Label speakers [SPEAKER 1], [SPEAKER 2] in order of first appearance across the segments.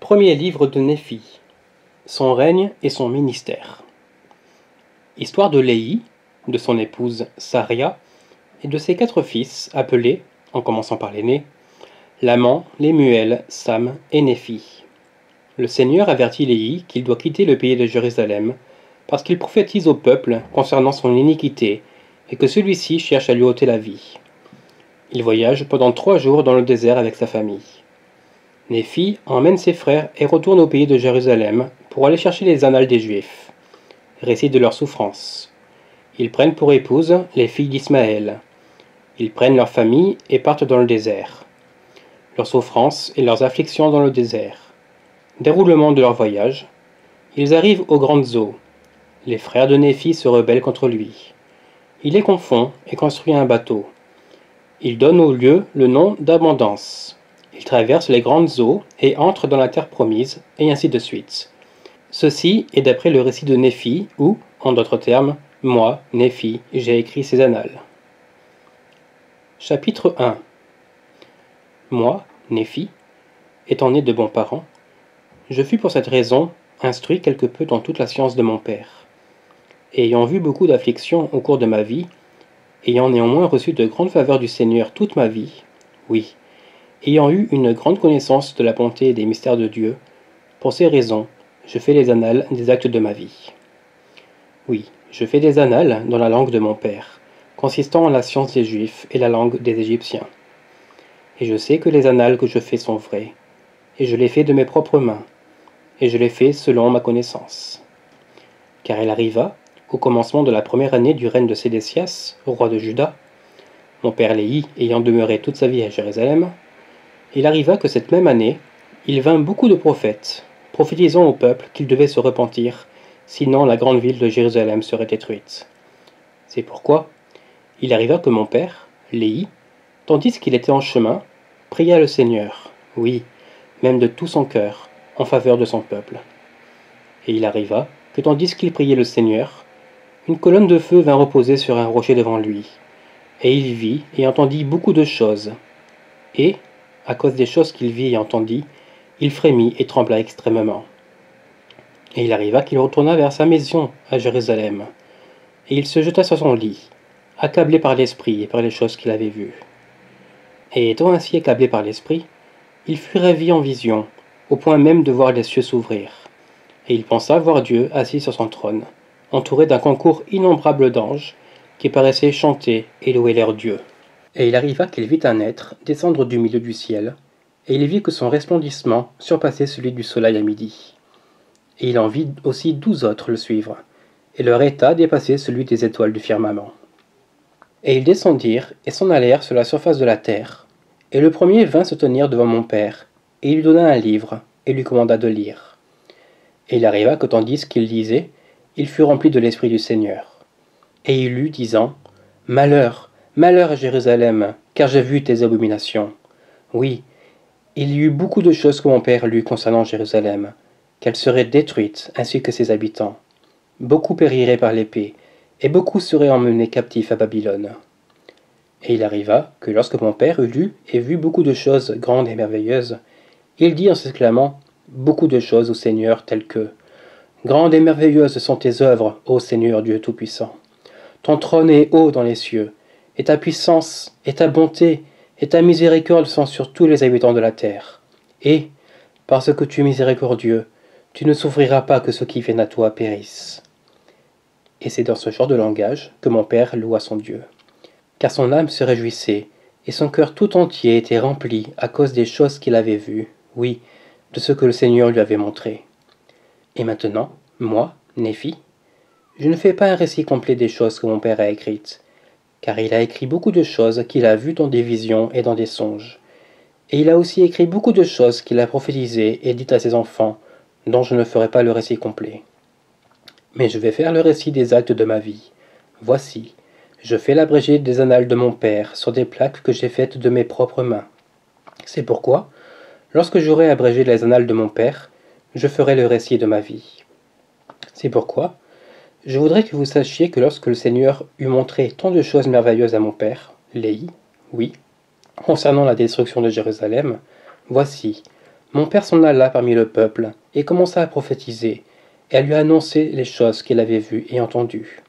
[SPEAKER 1] Premier livre de Néphi, son règne et son ministère. Histoire de Léhi, de son épouse Saria, et de ses 4 fils, appelés, en commençant par l'aîné, Laman, Lémuel, Sam et Néphi. Le Seigneur avertit Léhi qu'il doit quitter le pays de Jérusalem, parce qu'il prophétise au peuple concernant son iniquité, et que celui-ci cherche à lui ôter la vie. Il voyage pendant 3 jours dans le désert avec sa famille. Néphi emmène ses frères et retourne au pays de Jérusalem pour aller chercher les annales des Juifs. Récit de leurs souffrances. Ils prennent pour épouses les filles d'Ismaël. Ils prennent leurs familles et partent dans le désert. Leurs souffrances et leurs afflictions dans le désert. Déroulement de leur voyage. Ils arrivent aux grandes eaux. Les frères de Néphi se rebellent contre lui. Il les confond et construit un bateau. Il donne au lieu le nom d'Abondance. Il traverse les grandes eaux et entre dans la terre promise, et ainsi de suite. Ceci est d'après le récit de Néphi, où, en d'autres termes, moi, Néphi, j'ai écrit ces annales. Chapitre 1. Moi, Néphi, étant né de bons parents, je fus pour cette raison instruit quelque peu dans toute la science de mon père. Ayant vu beaucoup d'afflictions au cours de ma vie, ayant néanmoins reçu de grandes faveurs du Seigneur toute ma vie, oui, ayant eu une grande connaissance de la bonté et des mystères de Dieu, pour ces raisons, je fais les annales des actes de ma vie. Oui, je fais des annales dans la langue de mon père, consistant en la science des Juifs et la langue des Égyptiens. Et je sais que les annales que je fais sont vraies, et je les fais de mes propres mains, et je les fais selon ma connaissance. Car il arriva, au commencement de la première année du règne de Sédécias, roi de Juda, mon père Léhi ayant demeuré toute sa vie à Jérusalem, il arriva que cette même année, il vint beaucoup de prophètes, prophétisant au peuple qu'il devait se repentir, sinon la grande ville de Jérusalem serait détruite. C'est pourquoi il arriva que mon père, Léhi, tandis qu'il était en chemin, pria le Seigneur, oui, même de tout son cœur, en faveur de son peuple. Et il arriva que tandis qu'il priait le Seigneur, une colonne de feu vint reposer sur un rocher devant lui, et il vit et entendit beaucoup de choses, et, à cause des choses qu'il vit et entendit, il frémit et trembla extrêmement. Et il arriva qu'il retourna vers sa maison à Jérusalem, et il se jeta sur son lit, accablé par l'esprit et par les choses qu'il avait vues. Et étant ainsi accablé par l'esprit, il fut ravi en vision, au point même de voir les cieux s'ouvrir. Et il pensa voir Dieu assis sur son trône, entouré d'un concours innombrable d'anges, qui paraissaient chanter et louer leur Dieu. Et il arriva qu'il vit un être descendre du milieu du ciel, et il vit que son resplendissement surpassait celui du soleil à midi. Et il en vit aussi 12 autres le suivre, et leur état dépassait celui des étoiles du firmament. Et ils descendirent et s'en allèrent sur la surface de la terre, et le premier vint se tenir devant mon père, et il lui donna un livre, et lui commanda de lire. Et il arriva que tandis qu'il lisait, il fut rempli de l'Esprit du Seigneur. Et il lut, disant, « Malheur, malheur à Jérusalem, car j'ai vu tes abominations. Oui, il y eut beaucoup de choses que mon père lut concernant Jérusalem, qu'elle serait détruite, ainsi que ses habitants. Beaucoup périraient par l'épée, et beaucoup seraient emmenés captifs à Babylone. Et il arriva que lorsque mon père eut lu et vu beaucoup de choses grandes et merveilleuses, il dit en s'exclamant beaucoup de choses au Seigneur telles que « Grandes et merveilleuses sont tes œuvres, ô Seigneur Dieu Tout-Puissant. Ton trône est haut dans les cieux, et ta puissance, et ta bonté, et ta miséricorde sont sur tous les habitants de la terre. Et, parce que tu es miséricordieux, tu ne souffriras pas que ceux qui viennent à toi périssent. » Et c'est dans ce genre de langage que mon père loua son Dieu. Car son âme se réjouissait, et son cœur tout entier était rempli à cause des choses qu'il avait vues, oui, de ce que le Seigneur lui avait montré. Et maintenant, moi, Néphi, je ne fais pas un récit complet des choses que mon père a écrites, car il a écrit beaucoup de choses qu'il a vues dans des visions et dans des songes. Et il a aussi écrit beaucoup de choses qu'il a prophétisées et dites à ses enfants, dont je ne ferai pas le récit complet. Mais je vais faire le récit des actes de ma vie. Voici, je fais l'abrégé des annales de mon père sur des plaques que j'ai faites de mes propres mains. C'est pourquoi, lorsque j'aurai abrégé les annales de mon père, je ferai le récit de ma vie. C'est pourquoi, je voudrais que vous sachiez que lorsque le Seigneur eut montré tant de choses merveilleuses à mon père, Léhi, oui, concernant la destruction de Jérusalem, voici, Mon père s'en alla parmi le peuple, et commença à prophétiser, et à lui annoncer les choses qu'il avait vues et entendues.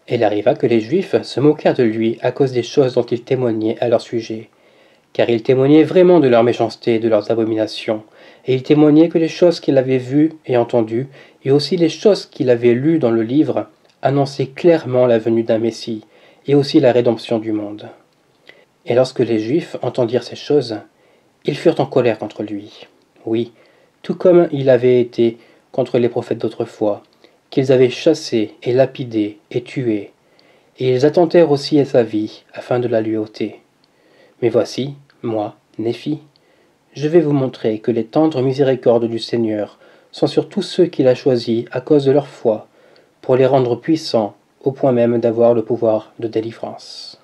[SPEAKER 1] Il arriva que les Juifs se moquèrent de lui à cause des choses dont il témoignait à leur sujet, car il témoignait vraiment de leur méchanceté et de leurs abominations, et il témoignait que les choses qu'il avait vues et entendues, et aussi les choses qu'il avait lues dans le livre, annonçaient clairement la venue d'un Messie, et aussi la rédemption du monde. Et lorsque les Juifs entendirent ces choses, ils furent en colère contre lui. Oui, tout comme il avait été contre les prophètes d'autrefois, qu'ils avaient chassés et lapidés et tués, et ils attentèrent aussi à sa vie, afin de la lui ôter. Mais voici, moi, Néphi, je vais vous montrer que les tendres miséricordes du Seigneur sont sur tous ceux qu'il a choisis à cause de leur foi, pour les rendre puissants, au point même d'avoir le pouvoir de délivrance.